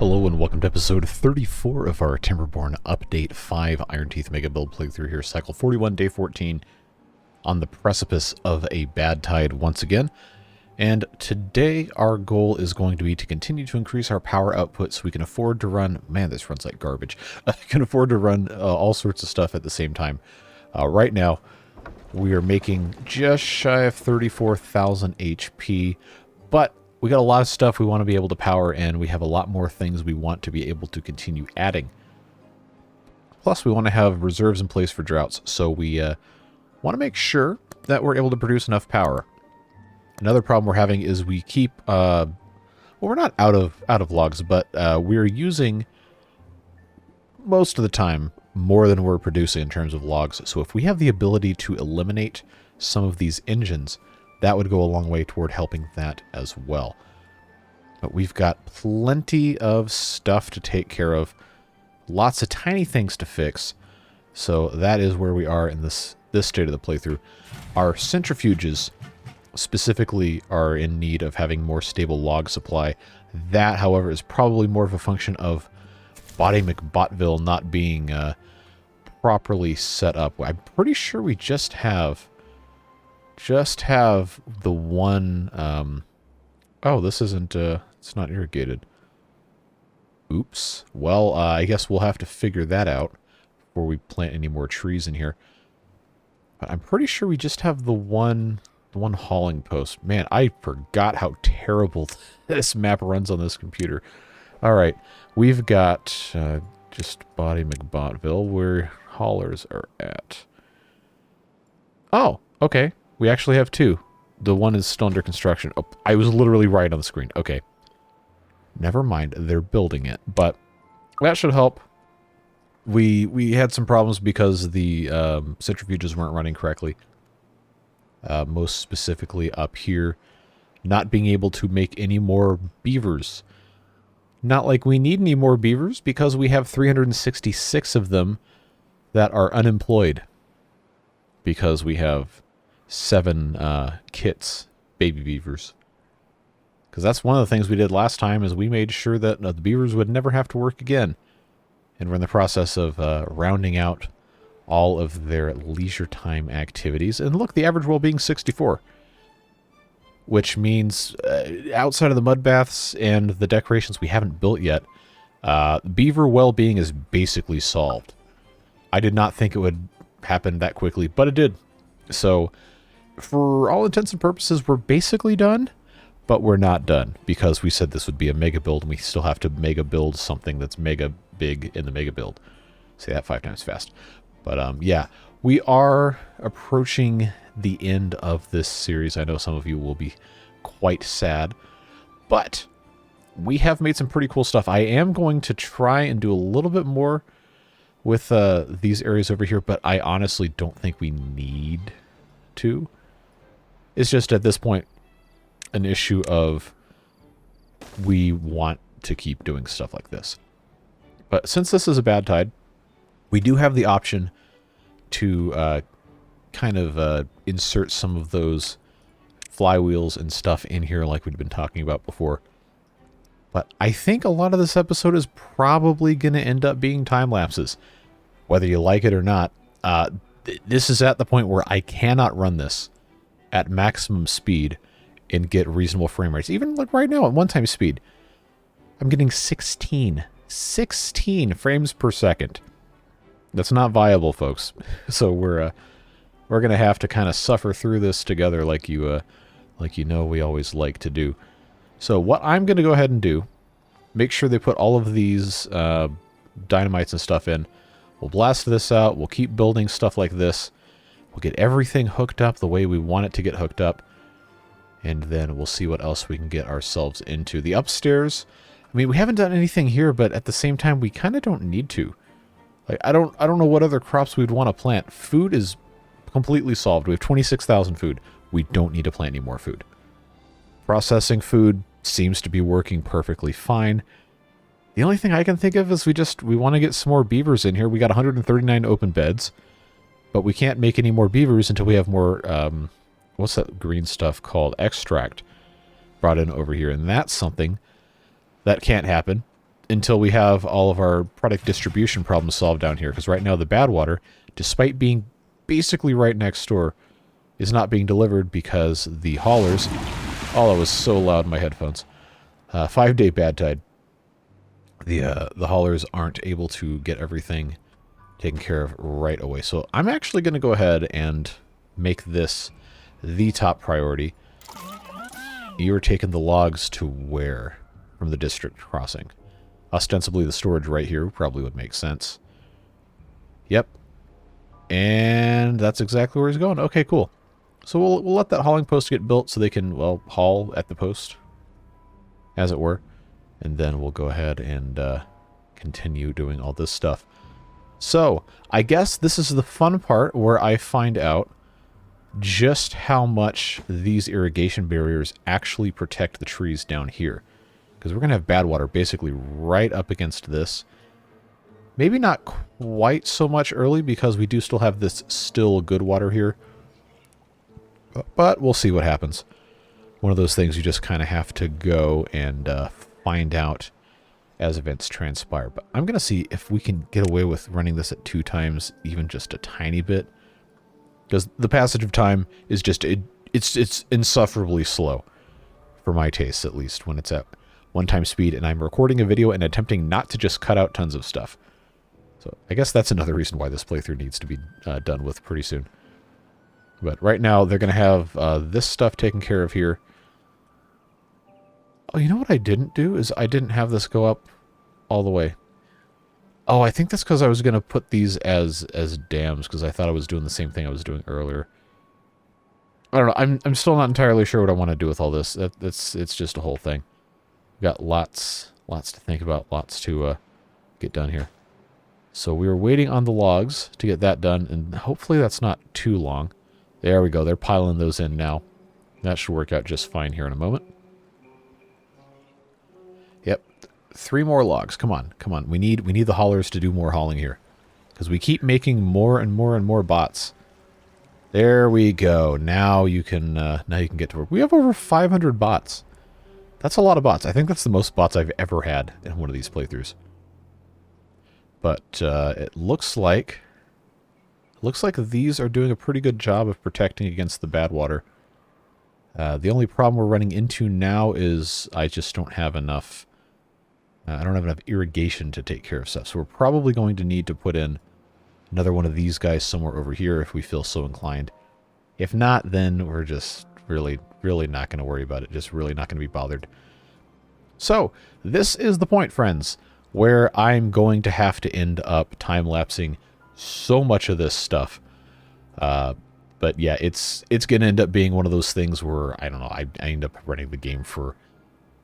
Hello and welcome to episode 34 of our Timberborn Update 5 Iron Teeth Mega Build playthrough here, cycle 41, day 14, on the precipice of a bad tide once again. And today our goal is going to be to continue to increase our power output so we can afford to run, man, this runs like garbage, can afford to run all sorts of stuff at the same time. Right now, we are making just shy of 34,000 HP, but we got a lot of stuff we want to be able to power, and we have a lot more things we want to be able to continue adding. Plus, we want to have reserves in place for droughts, so we want to make sure that we're able to produce enough power. Another problem we're having is we keep, well, we're not out of logs, but we're using most of the time more than we're producing in terms of logs. So if we have the ability to eliminate some of these engines, that would go a long way toward helping that as well. But we've got plenty of stuff to take care of. Lots of tiny things to fix. So that is where we are in this state of the playthrough. Our centrifuges specifically are in need of having more stable log supply. That, however, is probably more of a function of Body McBotville not being properly set up. I'm pretty sure we just have the one, oh, this isn't, it's not irrigated. Oops. Well, I guess we'll have to figure that out before we plant any more trees in here. But I'm pretty sure we just have the one hauling post. Man, I forgot how terrible this map runs on this computer. All right, we've got just Body McBotville where haulers are at. Oh, okay. We actually have two. The one is still under construction. Oh, I was literally right on the screen. Okay. Never mind. They're building it. But that should help. We had some problems because the centrifuges weren't running correctly. Most specifically up here. Not being able to make any more beavers. Not like we need any more beavers because we have 366 of them that are unemployed. Because we have 7 kits, baby beavers. Because that's one of the things we did last time is we made sure that the beavers would never have to work again. And we're in the process of rounding out all of their leisure time activities. And look, the average well-being 64. Which means outside of the mud baths and the decorations we haven't built yet, Beaver Wellbeing is basically solved. I did not think it would happen that quickly, but it did. So, for all intents and purposes, we're basically done, but we're not done because we said this would be a mega build and we still have to mega build something that's mega big in the mega build. Say that 5 times fast. But yeah, we are approaching the end of this series. I know some of you will be quite sad, but we have made some pretty cool stuff. I am going to try and do a little bit more with these areas over here, but I honestly don't think we need to. It's just at this point an issue of we want to keep doing stuff like this. But since this is a bad tide, we do have the option to kind of insert some of those flywheels and stuff in here like we've been talking about before. But I think a lot of this episode is probably going to end up being time lapses. Whether you like it or not, this is at the point where I cannot run this at maximum speed and get reasonable frame rates. Even like right now at one-time speed, I'm getting 16 frames per second. That's not viable, folks. So we're going to have to kind of suffer through this together like you know we always like to do. So what I'm going to go ahead and do, make sure they put all of these dynamites and stuff in. We'll blast this out. We'll keep building stuff like this. We'll get everything hooked up the way we want it to get hooked up. And then we'll see what else we can get ourselves into. The upstairs, I mean, we haven't done anything here, but at the same time, we kind of don't need to. Like, I don't know what other crops we'd want to plant. Food is completely solved. We have 26,000 food. We don't need to plant any more food. Processing food seems to be working perfectly fine. The only thing I can think of is we want to get some more beavers in here. We got 139 open beds, but we can't make any more beavers until we have more, what's that green stuff called? Extract brought in over here. And that's something that can't happen until we have all of our product distribution problems solved down here. Because right now the bad water, despite being basically right next door, is not being delivered because the haulers... Oh, that was so loud in my headphones. 5-day bad tide. The haulers aren't able to get everything taken care of right away. So I'm actually going to go ahead and make this the top priority. You're taking the logs to where? From the district crossing. Ostensibly the storage right here probably would make sense. Yep. And that's exactly where he's going. Okay, cool. So we'll let that hauling post get built so they can, well, haul at the post, as it were. And then we'll go ahead and continue doing all this stuff. So, I guess this is the fun part where I find out just how much these irrigation barriers actually protect the trees down here. Because we're going to have bad water basically right up against this. Maybe not quite so much early because we do still have this still good water here. But we'll see what happens. One of those things you just kind of have to go and find out as events transpire. But I'm going to see if we can get away with running this at 2 times, even just a tiny bit. Because the passage of time is just, it's insufferably slow. For my taste, at least, when it's at 1 time speed. And I'm recording a video and attempting not to just cut out tons of stuff. So I guess that's another reason why this playthrough needs to be done with pretty soon. But right now, they're going to have this stuff taken care of here. Oh, you know what I didn't do? Is I didn't have this go up all the way. Oh, I think that's because I was going to put these as dams, because I thought I was doing the same thing I was doing earlier. I don't know. I'm still not entirely sure what I want to do with all this. It's just a whole thing. We've got lots to think about, lots to get done here. So we were waiting on the logs to get that done, and hopefully that's not too long. There we go. They're piling those in now. That should work out just fine here in a moment. Yep. 3 more logs. Come on. Come on. We need the haulers to do more hauling here. Because we keep making more and more and more bots. There we go. Now you can get to work. We have over 500 bots. That's a lot of bots. I think that's the most bots I've ever had in one of these playthroughs. But it looks like these are doing a pretty good job of protecting against the bad water. The only problem we're running into now is I just don't have enough. I don't have enough irrigation to take care of stuff. So we're probably going to need to put in another one of these guys somewhere over here if we feel so inclined. If not, then we're just really not going to worry about it. Just really not going to be bothered. So this is the point, friends, where I'm going to have to end up time-lapsing so much of this stuff. But yeah, it's going to end up being one of those things where, I don't know, I end up running the game for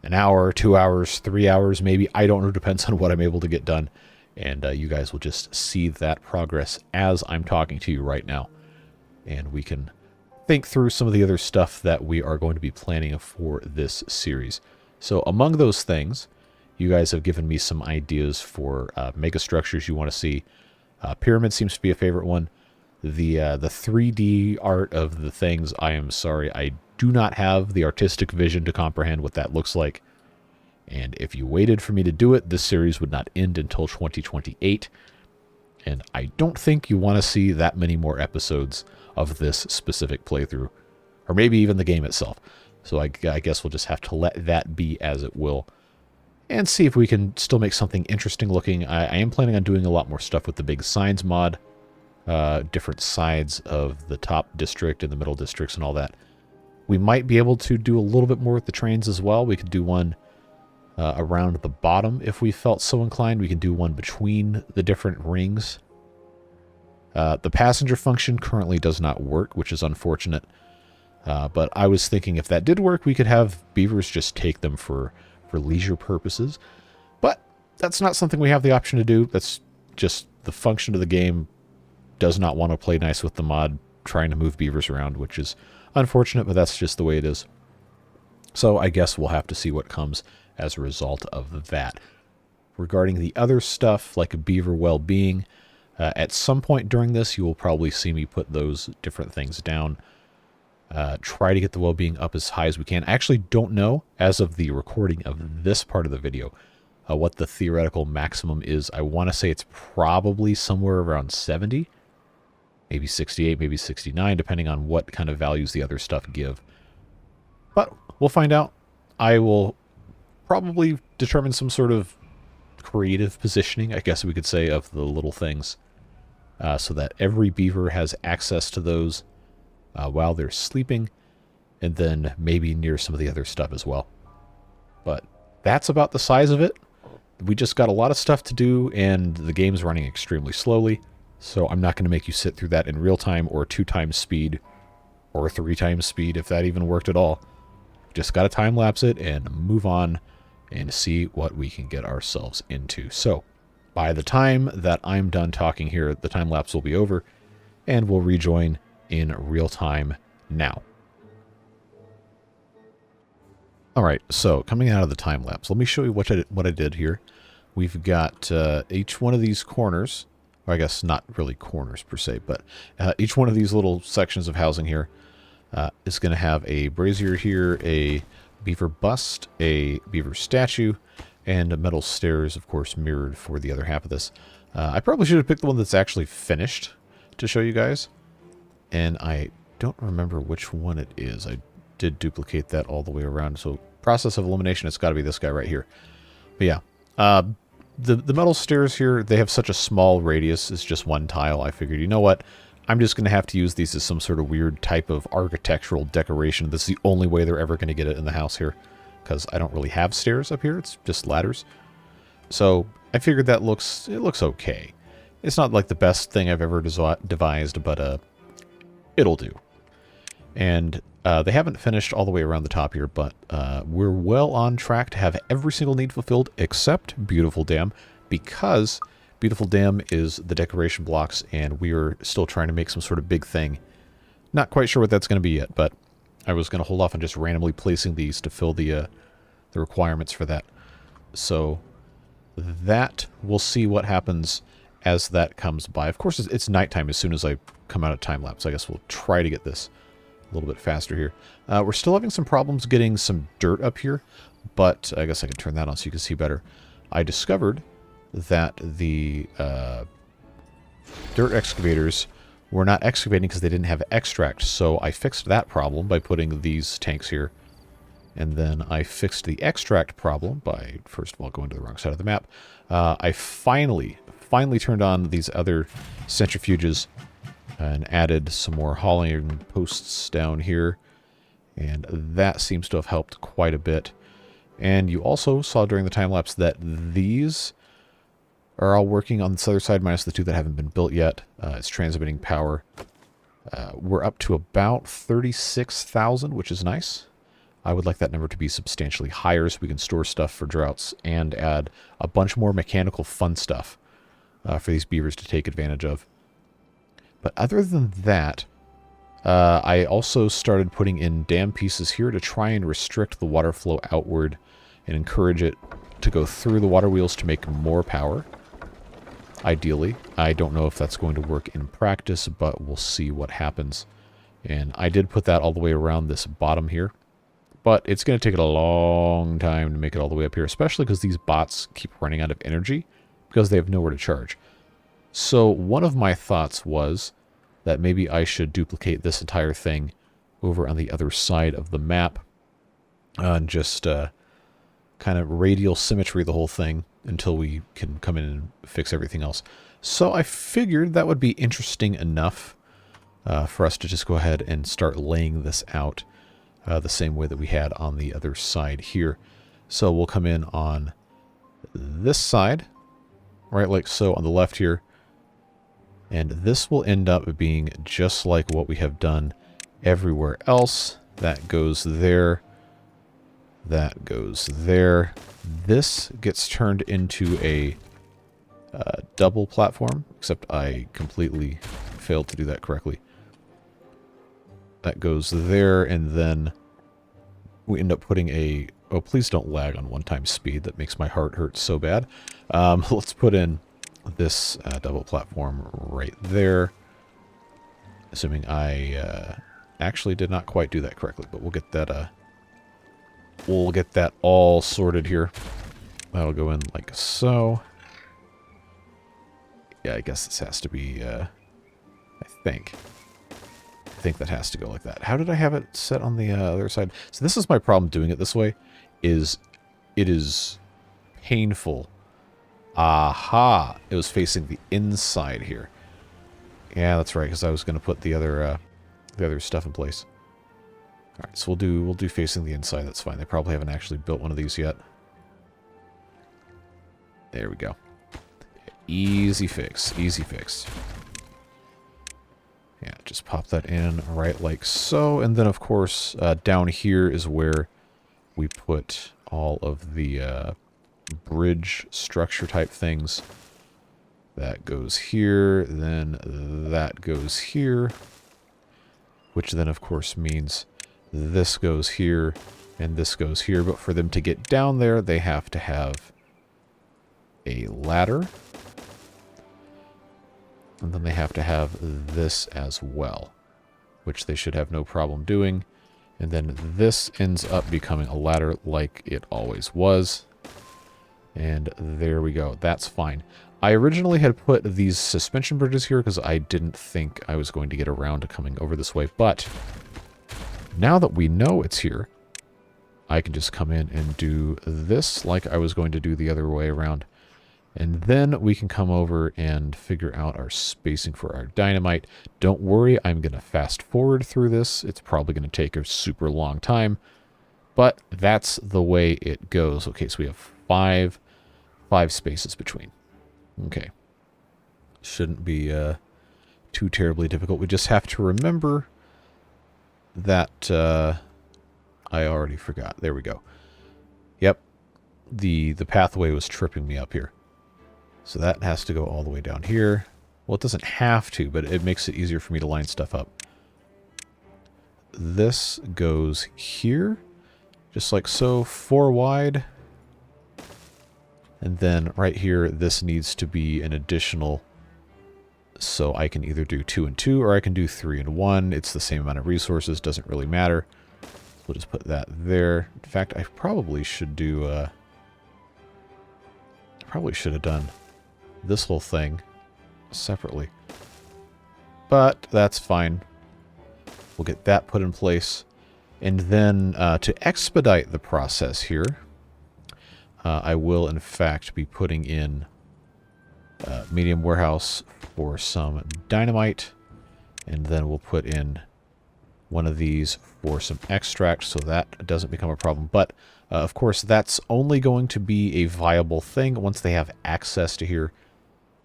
an hour, 2 hours, 3 hours, maybe. I don't know. Depends on what I'm able to get done. And you guys will just see that progress as I'm talking to you right now. And we can think through some of the other stuff that we are going to be planning for this series. So among those things, you guys have given me some ideas for mega structures you want to see. Pyramid seems to be a favorite one. The 3D art of the things, I am sorry, I do not have the artistic vision to comprehend what that looks like. And if you waited for me to do it, this series would not end until 2028. And I don't think you want to see that many more episodes of this specific playthrough. Or maybe even the game itself. So I guess we'll just have to let that be as it will. And see if we can still make something interesting looking. I am planning on doing a lot more stuff with the big signs mod. Different sides of the top district and the middle districts and all that. We might be able to do a little bit more with the trains as well. We could do one around the bottom if we felt so inclined. We could do one between the different rings. The passenger function currently does not work, which is unfortunate. But I was thinking if that did work, we could have beavers just take them for leisure purposes. But that's not something we have the option to do. That's just the function of the game does not want to play nice with the mod trying to move beavers around, which is unfortunate, but that's just the way it is. So I guess we'll have to see what comes as a result of that. Regarding the other stuff, like Beaver Wellbeing, at some point during this, you will probably see me put those different things down. Try to get the well-being up as high as we can. I actually don't know, as of the recording of this part of the video, what the theoretical maximum is. I want to say it's probably somewhere around 70, maybe 68, maybe 69, depending on what kind of values the other stuff give. But we'll find out. I will probably determine some sort of creative positioning, I guess we could say, of the little things, so that every beaver has access to those while they're sleeping, and then maybe near some of the other stuff as well. But that's about the size of it. We just got a lot of stuff to do, and the game's running extremely slowly, so I'm not going to make you sit through that in real time, or 2 times speed, or 3 times speed, if that even worked at all. Just got to time-lapse it and move on and see what we can get ourselves into. So, by the time that I'm done talking here, the time-lapse will be over, and we'll rejoin in real time now. Alright, so coming out of the time-lapse, let me show you what I did here. We've got each one of these corners, or I guess not really corners per se, but each one of these little sections of housing here is going to have a brazier here, a beaver bust, a beaver statue, and a metal stairs, of course, mirrored for the other half of this. I probably should have picked the one that's actually finished to show you guys, and I don't remember which one it is. I did duplicate that all the way around, so process of elimination, it's got to be this guy right here. But yeah, the metal stairs here, they have such a small radius, it's just 1 tile. I figured, you know what, I'm just going to have to use these as some sort of weird type of architectural decoration. This is the only way they're ever going to get it in the house here, because I don't really have stairs up here, it's just ladders. So I figured that looks okay. It's not like the best thing I've ever devised, but it'll do. And they haven't finished all the way around the top here, but we're well on track to have every single need fulfilled except Beautiful Dam, because Beautiful Dam is the decoration blocks, and we are still trying to make some sort of big thing. Not quite sure what that's going to be yet, but I was going to hold off on just randomly placing these to fill the requirements for that. So that, we'll see what happens as that comes by. Of course, it's nighttime as soon as I come out of time-lapse. I guess we'll try to get this a little bit faster here. We're still having some problems getting some dirt up here, but I guess I can turn that on so you can see better. I discovered that the dirt excavators were not excavating because they didn't have extract, so I fixed that problem by putting these tanks here. And then I fixed the extract problem by, first of all, going to the wrong side of the map. I finally turned on these other centrifuges and added some more hauling posts down here, and that seems to have helped quite a bit. And you also saw during the time-lapse that these are all working on this other side, minus the 2 that haven't been built yet. It's transmitting power. We're up to about 36,000, which is nice. I would like that number to be substantially higher so we can store stuff for droughts and add a bunch more mechanical fun stuff for these beavers to take advantage of. But other than that, I also started putting in dam pieces here to try and restrict the water flow outward and encourage it to go through the water wheels to make more power. Ideally. I don't know if that's going to work in practice, but we'll see what happens. And I did put that all the way around this bottom here. But it's going to take it a long time to make it all the way up here, especially because these bots keep running out of energy because they have nowhere to charge. So one of my thoughts was that maybe I should duplicate this entire thing over on the other side of the map and just kind of radial symmetry the whole thing until we can come in and fix everything else. So I figured that would be interesting enough for us to just go ahead and start laying this out the same way that we had on the other side here. So we'll come in on this side, right like so on the left here. And this will end up being just like what we have done everywhere else. That goes there. That goes there. This gets turned into a double platform, except I completely failed to do that correctly. That goes there, and then we end up putting a... Oh, please don't lag on 1 times speed. That makes my heart hurt so bad. Let's put in this double platform right there. Assuming I actually did not quite do that correctly, but we'll get that all sorted here. That'll go in like so. Yeah, I guess this has to be, I think that has to go like that. How did I have it set on the other side? So this is my problem doing it this way, is it is painful. Aha! It was facing the inside here. Yeah, that's right, because I was going to put the other stuff in place. All right, so we'll do facing the inside. That's fine. They probably haven't actually built one of these yet. There we go. Easy fix. Easy fix. Yeah, just pop that in right like so. And then, of course, down here is where we put all of the bridge structure type things. That goes here, then that goes here, which then, of course, means this goes here and this goes here. But for them to get down there, they have to have a ladder. And then they have to have this as well, which they should have no problem doing. And then this ends up becoming a ladder like it always was. And there we go. That's fine. I originally had put these suspension bridges here because I didn't think I was going to get around to coming over this way. But now that we know it's here, I can just come in and do this like I was going to do the other way around. And then we can come over and figure out our spacing for our dynamite. Don't worry, I'm going to fast forward through this. It's probably going to take a super long time. But that's the way it goes. Okay, so we have five spaces between. Okay. Shouldn't be too terribly difficult. We just have to remember that I already forgot. There we go. Yep. The pathway was tripping me up here. So that has to go all the way down here. Well, it doesn't have to, but it makes it easier for me to line stuff up. This goes here, just like so, 4 wide. And then right here, this needs to be an additional, so I can either do 2 and 2, or I can do 3 and 1. It's the same amount of resources, doesn't really matter. We'll just put that there. In fact, I probably should do, probably should have done this whole thing separately. But that's fine. We'll get that put in place. And then to expedite the process here, I will in fact be putting in medium warehouse for some dynamite. And then we'll put in one of these for some extract so that doesn't become a problem. But of course, that's only going to be a viable thing once they have access to here.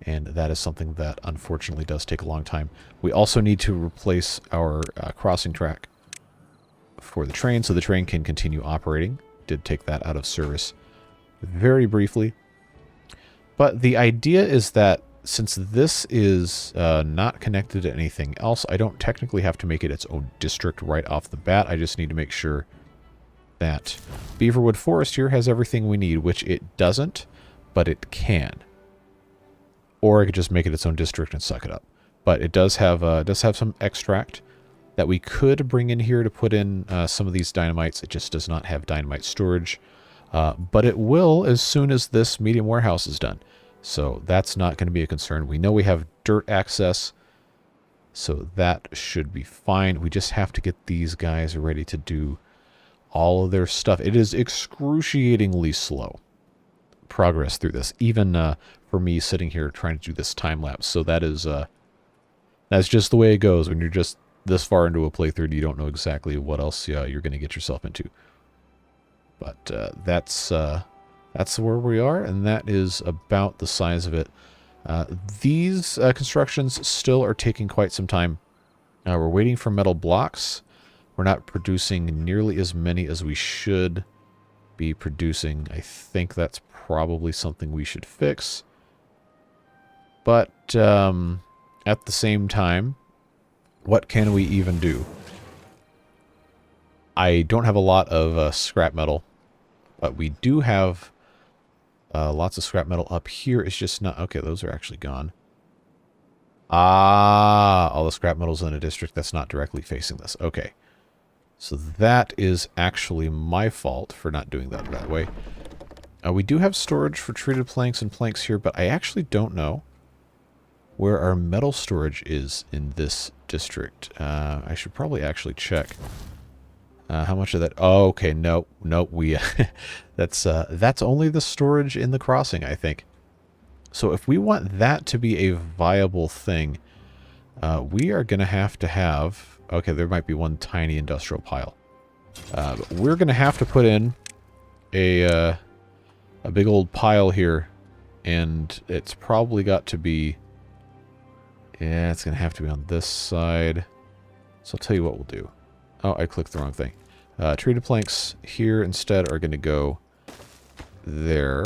And that is something that unfortunately does take a long time. We also need to replace our crossing track for the train so the train can continue operating. Did take that out of service very briefly. But the idea is that since this is not connected to anything else, I don't technically have to make it its own district right off the bat. I just need to make sure that Beaverwood Forest here has everything we need, which it doesn't, but it can. Or I could just make it its own district and suck it up. But it does have some extract that we could bring in here to put in some of these dynamites. It just does not have dynamite storage. But it will as soon as this medium warehouse is done. So that's not going to be a concern. We know we have dirt access, so that should be fine. We just have to get these guys ready to do all of their stuff. It is excruciatingly slow progress through this, even for me sitting here trying to do this time lapse. So that is that's just the way it goes when you're just this far into a playthrough and you don't know exactly what else you're going to get yourself into. But that's where we are, and that is about the size of it. These constructions still are taking quite some time. We're waiting for metal blocks. We're not producing nearly as many as we should be producing. I think that's probably something we should fix. But at the same time, what can we even do? I don't have a lot of scrap metal, but we do have lots of scrap metal up here. It's just not... Okay, those are actually gone. Ah, all the scrap metal's in a district that's not directly facing this. Okay. So that is actually my fault for not doing that way. We do have storage for treated planks and planks here, but I actually don't know where our metal storage is in this district. I should probably actually check. How much of that? Oh, okay. No, we that's only the storage in the crossing, I think. So if we want that to be a viable thing, we are going to have... Okay, there might be one tiny industrial pile. But we're going to have to put in a big old pile here, and it's probably got to be... Yeah, it's going to have to be on this side. So I'll tell you what we'll do. Oh, I clicked the wrong thing. Treated planks here instead are going to go there.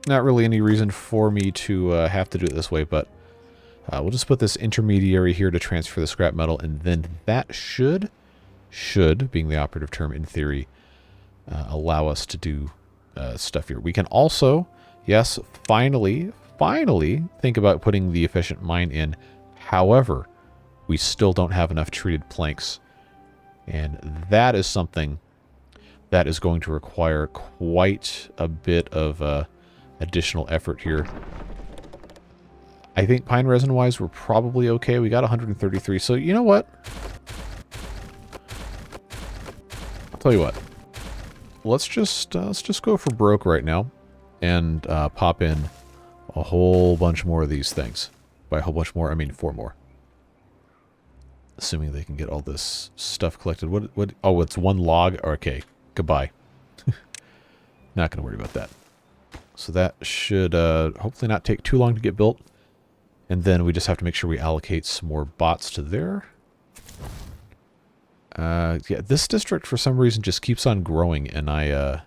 Not really any reason for me to have to do it this way, but we'll just put this intermediary here to transfer the scrap metal, and then that should, being the operative term in theory, allow us to do stuff here. We can also, yes, finally think about putting the efficient mine in. However, we still don't have enough treated planks. And that is something that is going to require quite a bit of additional effort here. I think pine resin-wise, we're probably okay. We got 133. So you know what? I'll tell you what. Let's just go for Broek right now and pop in a whole bunch more of these things. By a whole bunch more, I mean 4 more. Assuming they can get all this stuff collected. What? Oh, it's 1 log? Okay, goodbye. Not going to worry about that. So that should hopefully not take too long to get built. And then we just have to make sure we allocate some more bots to there. Yeah, this district for some reason just keeps on growing, and I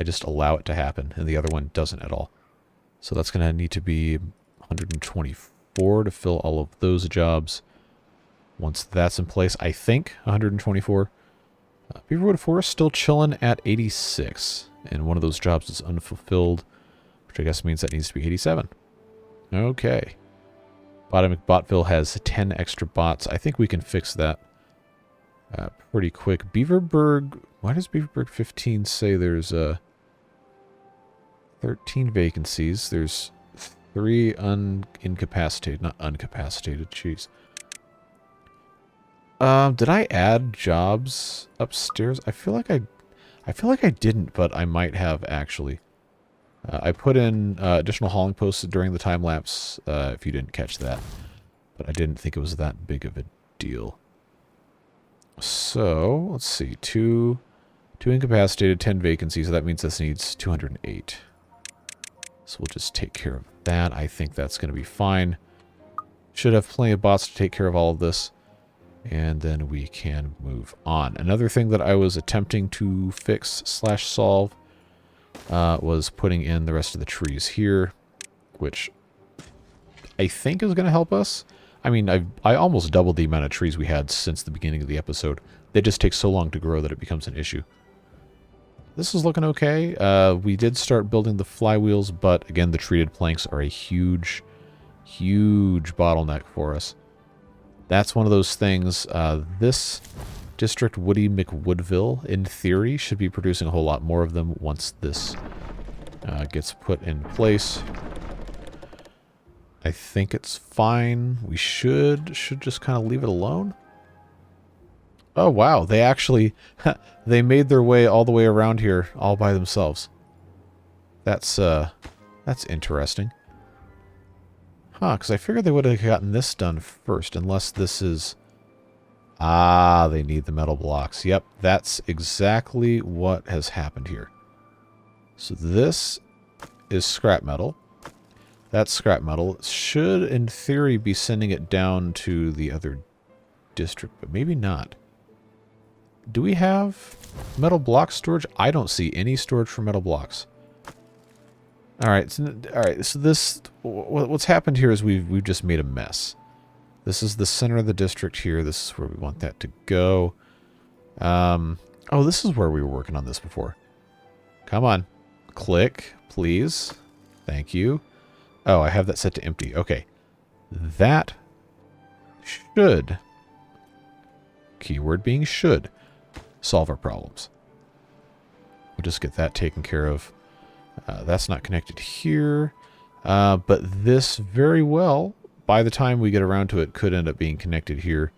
just allow it to happen, and the other one doesn't at all. So that's going to need to be 124 to fill all of those jobs. Once that's in place, I think 124. Beaverwood Forest still chilling at 86. And one of those jobs is unfulfilled, which I guess means that needs to be 87. Okay. Bottom Botville has 10 extra bots. I think we can fix that pretty quick. Beaverburg, why does Beaverburg 15 say there's 13 vacancies? There's 3 incapacitated, not uncapacitated, jeez. Did I add jobs upstairs? I feel like I didn't, but I might have actually. I put in additional hauling posts during the time lapse, if you didn't catch that. But I didn't think it was that big of a deal. So, let's see. 2 incapacitated, 10 vacancies. So that means this needs 208. So we'll just take care of that. I think that's going to be fine. Should have plenty of bots to take care of all of this. And then we can move on. Another thing that I was attempting to fix / solve was putting in the rest of the trees here, which I think is going to help us. I mean, I almost doubled the amount of trees we had since the beginning of the episode. They just take so long to grow that it becomes an issue. This is looking okay. We did start building the flywheels, but again, the treated planks are a huge bottleneck for us. That's one of those things. This district, Woody McWoodville, in theory, should be producing a whole lot more of them once this gets put in place. I think it's fine. We should just kind of leave it alone. Oh, wow. They actually, they made their way all the way around here all by themselves. That's interesting. Huh, because I figured they would have gotten this done first, unless this is... Ah, they need the metal blocks. Yep, that's exactly what has happened here. So this is scrap metal. That's scrap metal. It should, in theory, be sending it down to the other district, but maybe not. Do we have metal block storage? I don't see any storage for metal blocks. All right, so this, what's happened here is we've just made a mess. This is the center of the district here. This is where we want that to go. Oh, this is where we were working on this before. Come on. Click, please. Thank you. Oh, I have that set to empty. Okay. That should, keyword being should, solve our problems. We'll just get that taken care of. That's not connected here. But this very well, by the time we get around to it, could end up being connected here.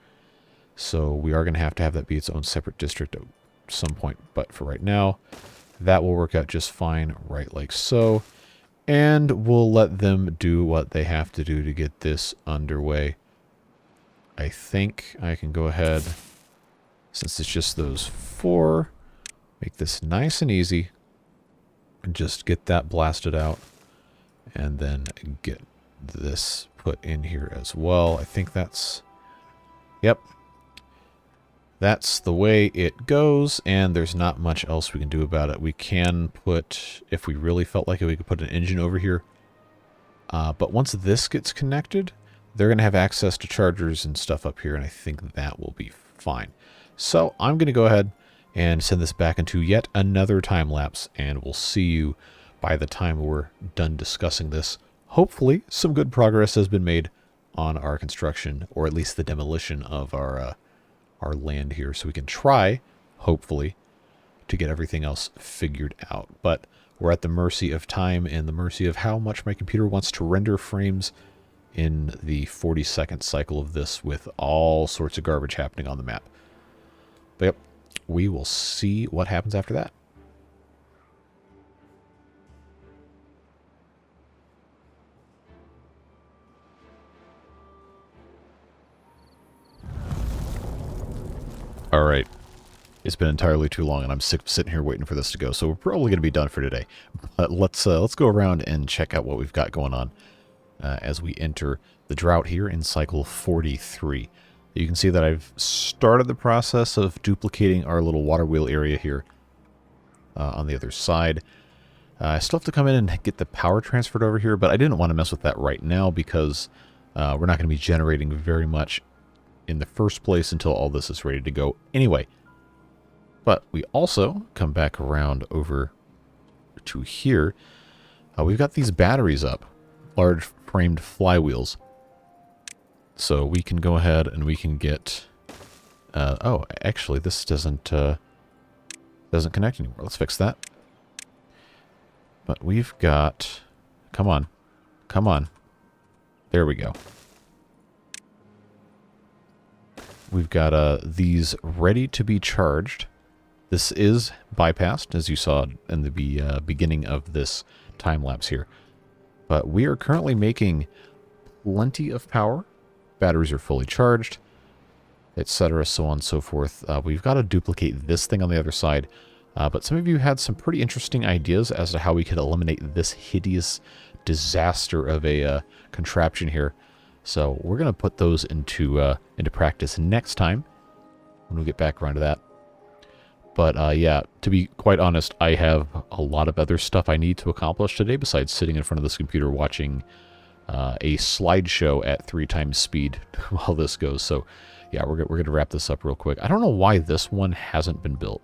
So we are going to have that be its own separate district at some point. But for right now, that will work out just fine, right like so. And we'll let them do what they have to do to get this underway. I think I can go ahead, since it's just those 4, make this nice and easy. And just get that blasted out. And then get this put in here as well. I think that's... Yep. That's the way it goes, and there's not much else we can do about it. We can put, if we really felt like it, we could put an engine over here. But once this gets connected, they're going to have access to chargers and stuff up here, and I think that will be fine. So I'm going to go ahead and send this back into yet another time lapse, and we'll see you by the time we're done discussing this. Hopefully, some good progress has been made on our construction, or at least the demolition of our land here, so we can try, hopefully, to get everything else figured out. But we're at the mercy of time and the mercy of how much my computer wants to render frames in the 40-second cycle of this, with all sorts of garbage happening on the map. But yep, we will see what happens after that. All right, it's been entirely too long, and I'm sitting here waiting for this to go. So we're probably going to be done for today. But let's go around and check out what we've got going on as we enter the drought here in cycle 43. You can see that I've started the process of duplicating our little water wheel area here on the other side. I still have to come in and get the power transferred over here, but I didn't want to mess with that right now because we're not going to be generating very much in the first place until all this is ready to go anyway. But we also come back around over to here. We've got these batteries up, large framed flywheels. So we can go ahead and we can get... oh, actually, this doesn't connect anymore. Let's fix that. But we've got... Come on. Come on. There we go. We've got these ready to be charged. This is bypassed, as you saw in the beginning of this time lapse here. But we are currently making plenty of power. Batteries are fully charged, etc., so on and so forth. We've got to duplicate this thing on the other side. But some of you had some pretty interesting ideas as to how we could eliminate this hideous disaster of a contraption here. So we're going to put those into practice next time when we get back around to that. But yeah, to be quite honest, I have a lot of other stuff I need to accomplish today besides sitting in front of this computer watching a slideshow at 3 times speed while this goes. So yeah, we're going to wrap this up real quick. I don't know why this one hasn't been built.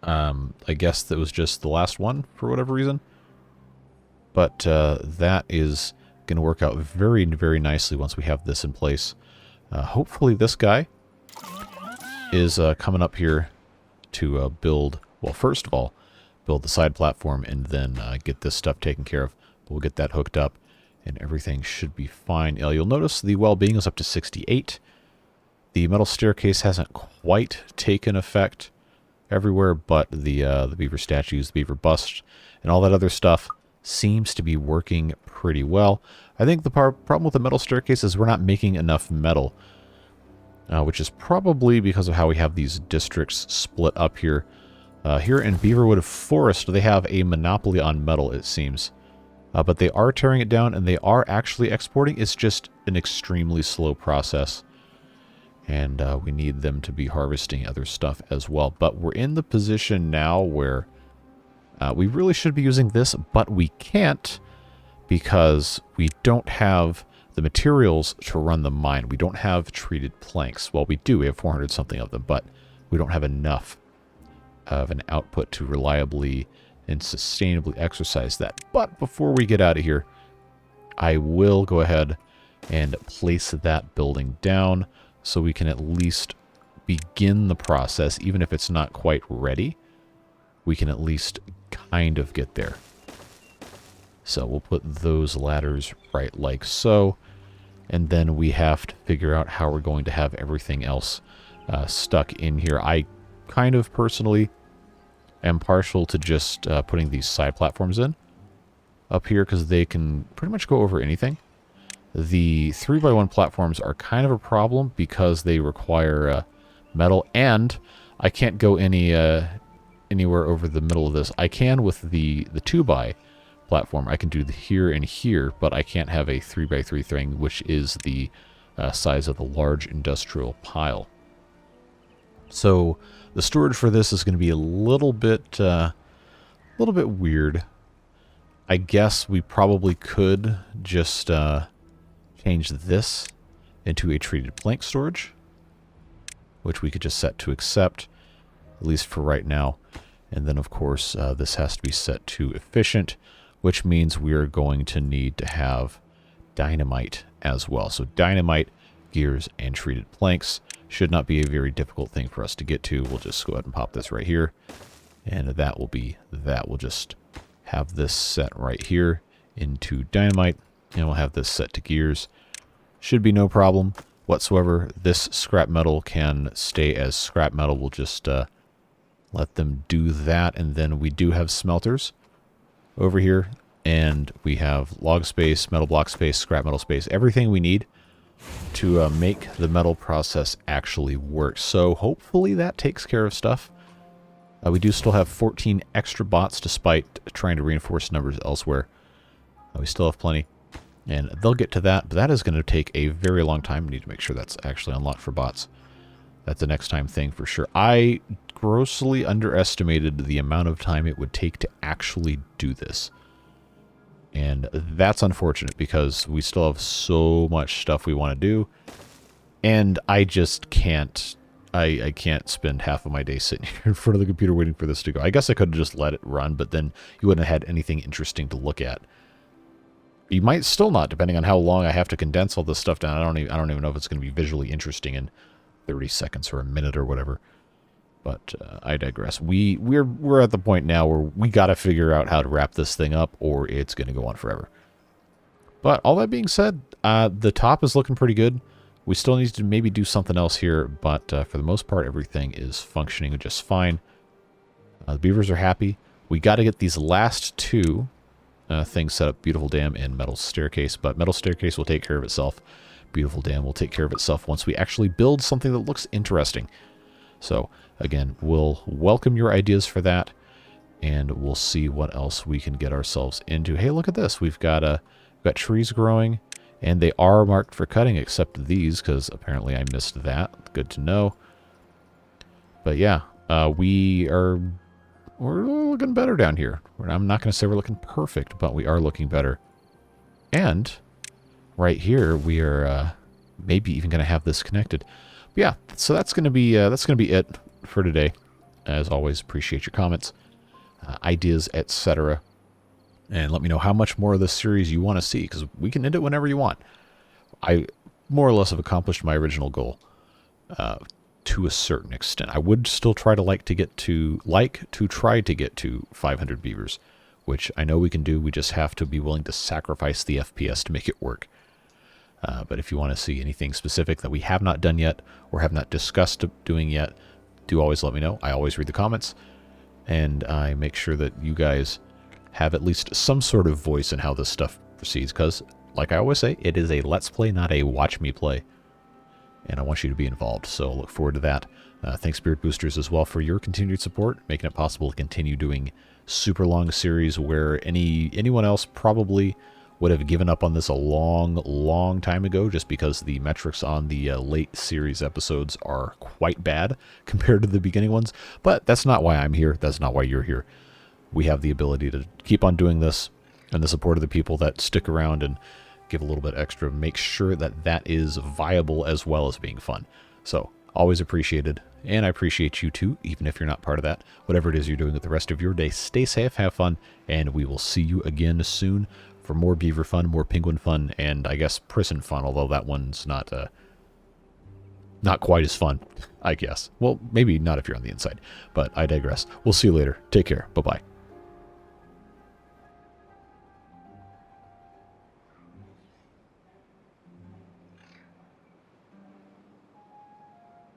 I guess that was just the last one for whatever reason. But that is going to work out very, very nicely once we have this in place. Hopefully this guy is coming up here to build, well, first of all, build the side platform and then get this stuff taken care of. We'll get that hooked up and everything should be fine. You'll notice the well-being is up to 68. The metal staircase hasn't quite taken effect everywhere, but the beaver statues, the beaver bust, and all that other stuff seems to be working pretty well. I think the problem with the metal staircase is we're not making enough metal, which is probably because of how we have these districts split up here. Here in Beaverwood Forest, they have a monopoly on metal, it seems. But they are tearing it down, and they are actually exporting. It's just an extremely slow process. And we need them to be harvesting other stuff as well. But we're in the position now where we really should be using this, but we can't because we don't have the materials to run the mine. We don't have treated planks. Well, we do. We have 400 something of them, but we don't have enough of an output to reliably and sustainably exercise that. But before we get out of here, I will go ahead and place that building down so we can at least begin the process. Even if it's not quite ready, we can at least kind of get there. So we'll put those ladders right like so. And then we have to figure out how we're going to have everything else stuck in here. I kind of personally am partial to just putting these side platforms in up here because they can pretty much go over anything. The 3x1 platforms are kind of a problem because they require metal, and I can't go anywhere over the middle of this. I can with the 2x platform. I can do the here and here, but I can't have a 3x3 thing, which is the size of the large industrial pile. So the storage for this is going to be a little bit weird. I guess we probably could just change this into a treated plank storage, which we could just set to accept, at least for right now. And then, of course, this has to be set to efficient, which means we are going to need to have dynamite as well. So dynamite, gears, and treated planks should not be a very difficult thing for us to get to. We'll just go ahead and pop this right here, and that will be that. We'll just have this set right here into dynamite, and we'll have this set to gears. Should be no problem whatsoever. This scrap metal can stay as scrap metal. We'll just let them do that, and then we do have smelters over here, and we have log space, metal block space, scrap metal space, everything we need to make the metal process actually work. So hopefully that takes care of stuff. We do still have 14 extra bots despite trying to reinforce numbers elsewhere. We still have plenty, and they'll get to that, but that is going to take a very long time. We need to make sure that's actually unlocked for bots. That's a next time thing for sure. I grossly underestimated the amount of time it would take to actually do this. And that's unfortunate because we still have so much stuff we want to do. And I just can't, I can't spend half of my day sitting here in front of the computer waiting for this to go. I guess I could have just let it run, but then you wouldn't have had anything interesting to look at. You might still not, depending on how long I have to condense all this stuff down. I don't even know if it's going to be visually interesting in 30 seconds or a minute or whatever. But I digress. We're at the point now where we got to figure out how to wrap this thing up, or it's going to go on forever. But all that being said, the top is looking pretty good. We still need to maybe do something else here, but for the most part, everything is functioning just fine. The beavers are happy. We got to get these last two things set up: beautiful dam and metal staircase. But metal staircase will take care of itself. Beautiful dam will take care of itself once we actually build something that looks interesting. So again, we'll welcome your ideas for that, and we'll see what else we can get ourselves into. Hey, look at this. We've got trees growing, and they are marked for cutting, except these, because apparently I missed that. Good to know. But yeah, we're looking better down here. I'm not going to say we're looking perfect, but we are looking better. And right here, we are maybe even going to have this connected. But yeah, so that's going to be it for today. As always, appreciate your comments, ideas, etc. And let me know how much more of this series you want to see, because we can end it whenever you want. I more or less have accomplished my original goal to a certain extent. I would still try to try to get to 500 beavers, which I know we can do. We just have to be willing to sacrifice the FPS to make it work. But if you want to see anything specific that we have not done yet or have not discussed doing yet, do always let me know. I always read the comments, and I make sure that you guys have at least some sort of voice in how this stuff proceeds, because, like I always say, it is a let's play, not a watch me play. And I want you to be involved, so look forward to that. Thanks, Spirit Boosters, as well, for your continued support, making it possible to continue doing super long series where anyone else probably would have given up on this a long time ago, just because the metrics on the late series episodes are quite bad compared to the beginning ones. But that's not why I'm here. That's not why you're here. We have the ability to keep on doing this, and the support of the people that stick around and give a little bit extra, make sure that that is viable as well as being fun. So always appreciated, and I appreciate you too, even if you're not part of that. Whatever it is you're doing with the rest of your day, stay safe, have fun, and we will see you again soon for more beaver fun, more penguin fun, and I guess prison fun, although that one's not quite as fun, I guess. Well, maybe not if you're on the inside, but I digress. We'll see you later. Take care. Bye-bye.